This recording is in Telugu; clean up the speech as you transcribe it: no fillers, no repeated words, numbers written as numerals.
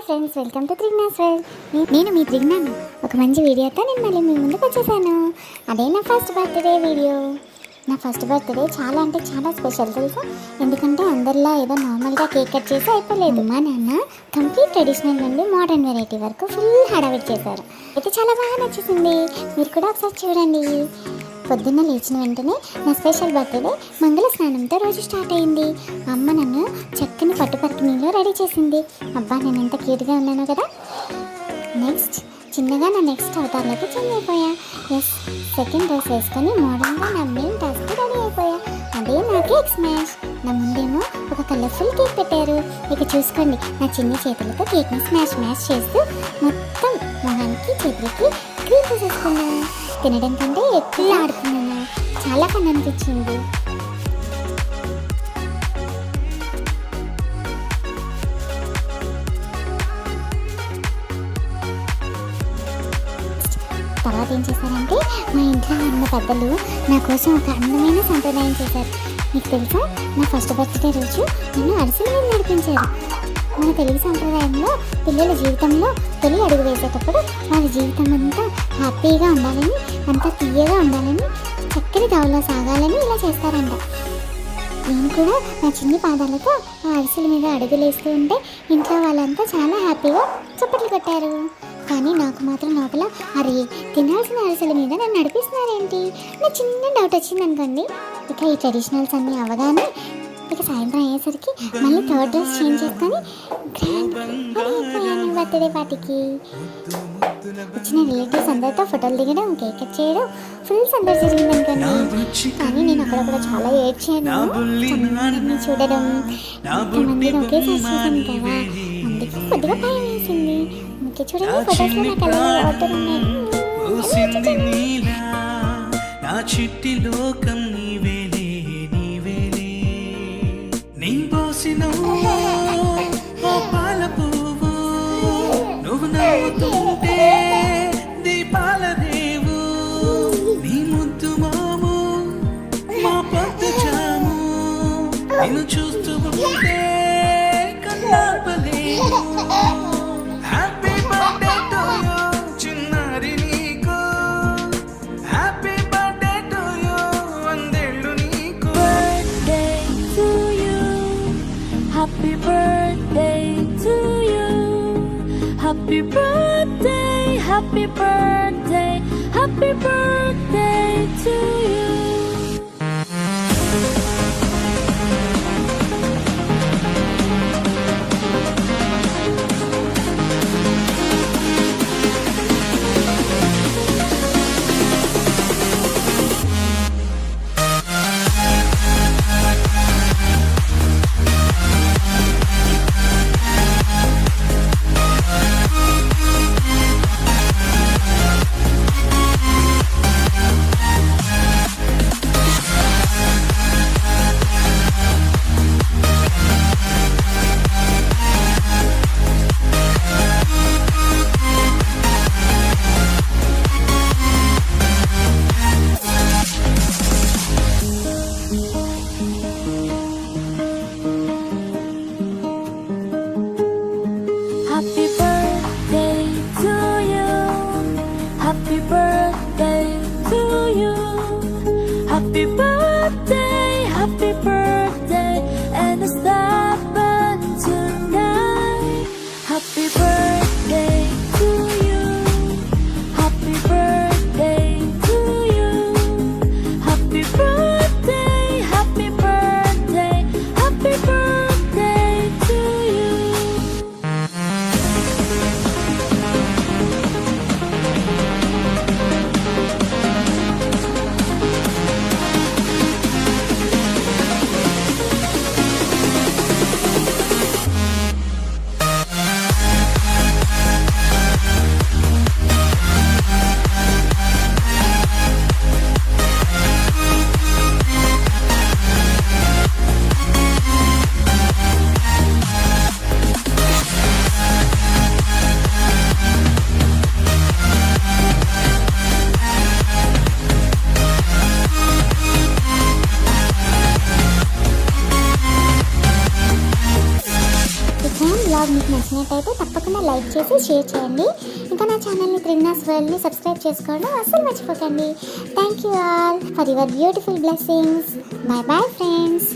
ఫ్రెండ్స్, వెల్కమ్ టు త్రిగ్నాస్ వరల్డ్. నేను మీ త్రిగ్నాను. ఒక మంచి వీడియోతో నేను మళ్ళీ మీ ముందుకు వచ్చేసాను. అదే నా ఫస్ట్ బర్త్డే వీడియో. నా ఫస్ట్ బర్త్డే చాలా అంటే చాలా స్పెషల్ తెలుసా. ఎందుకంటే అందరిలా ఏదో నార్మల్గా కేక్ కట్ చేసి అయిపోలేదు. మా నాన్న కంప్లీట్ ట్రెడిషనల్ నుండి మోడర్న్ వెరైటీ వరకు ఫుల్ హడావిడి చేశారు. అయితే చాలా బాగా నచ్చేసింది. మీరు కూడా ఒకసారి చూడండి. పొద్దున్న లేచిన వెంటనే నా స్పెషల్ బర్త్డే మంగళ స్నానంతో రోజు స్టార్ట్ అయింది. అమ్మ నన్ను చక్కని పట్టుపర్కినీలో రెడీ చేసింది. అబ్బా, నేను ఎంత క్యూట్గా ఉన్నాను కదా. నెక్స్ట్ చిన్నగా నా నెక్స్ట్ అవతార్లోకి చేంజ్ అయిపోయా. ఎస్, సెకండ్ డ్రెస్ వేసుకొని మోడర్న్గా నా మెయిన్ టాస్క్కి రెడీ అయిపోయా. అదే నా కేక్ స్మాష్. నా ముందేమో ఒక కలర్ఫుల్ కేక్ పెట్టారు. ఇక చూసుకోండి, నా చిన్న చేతులతో కేక్ని స్మాష్ చేస్తూ మొత్తం మొహానికి చేతులకి క్రీమ్ పూసేసుకున్నాను. తినడం కంటే ఎక్కువ ఆడుకున్నాను. చాలా ఫన్ అనిపించింది. తర్వాత ఏం చేశారంటే, మా ఇంట్లో ఉన్న పెద్దలు నా కోసం ఒక అందమైన సంప్రదాయం చేశారు. మీకు తెలుసా, నా ఫస్ట్ బర్త్డే రోజు నన్ను అరిసెల మీద నడిపించారు. మన తెలుగు సంప్రదాయంలో పిల్లల జీవితంలో తొలి అడుగు వేసేటప్పుడు వాళ్ళ జీవితం అంతా హ్యాపీగా ఉండాలని, అంతా తీయగా ఉండాలని, చక్కని దావలో సాగాలని ఇలా చేస్తారంట. నేను కూడా నా చిన్ని పాదాలతో ఆ అరిసెల మీద అడుగులేస్తూ ఉంటే ఇంట్లో వాళ్ళంతా చాలా హ్యాపీగా చప్పట్లు కొట్టారు. కానీ నాకు మాత్రం లోపల అరే, తినాల్సిన అరిసెల మీద నన్ను నడిపిస్తున్నారేంటి నా చిన్న డౌట్ వచ్చింది అనుకోండి. ఇక ఈ ట్రెడిషనల్స్ అన్నీ అవగానే ఇక సాయంత్రం అయ్యేసరికి మళ్ళీ థర్డ్ డ్రెస్ చేంజ్ చేసుకొని గ్రాండ్ బర్త్డే పార్టీకి వచ్చిన రిలేటివ్స్ అందరితో ఫోటోలు దిగడం, కేక్ కట్ చేయడం ఫుల్ సందడి జరిగింది అనుకోండి. కానీ నేను అక్కడక్కడ చాలా ఏడ్చాను. చూడడం ఇంతమందిని ఒకేసారి చూసాను కదా, అందుకే కొద్దిగా భయం వేసింది. అందుకే చూడండి, ఫోటోస్లో నా కళ్ళలో వాటర్ ఉన్నాయి. నీ పోసినవు ఓ పాల పువ్వు, నువ్వు నవ్వుతుంటే దీపాల రేవు, నీ ముద్దు మాము మా పద్దు చాము, నిన్ను చూస్తూ ఉంటే కన్నాపలేవు. హ్యాపీ బర్త్డే టు యూ చిన్నారి నీకు, హ్యాపీ బర్త్డే టు యూ వందేళ్ళు నీకు. Happy birthday to you. Happy birthday, happy birthday, happy birthday to you. Happy birthday to you. Happy birthday to you. Happy birthday, happy birthday, and it's happened tonight. Happy birthday to you. Happy birthday to you. Happy birthday, happy birthday, happy birthday to you. Blog మీకు నచ్చినట్టయితే తప్పకుండా తప్పకుండా లైక్ చేసి షేర్ చేయండి. ఇంకా నా ఛానల్ని త్రినాస్ వరల్డ్ని సబ్స్క్రైబ్ చేసుకోవడం అస్సలు మర్చిపోకండి. Thank you all for your beautiful blessings. Bye bye friends.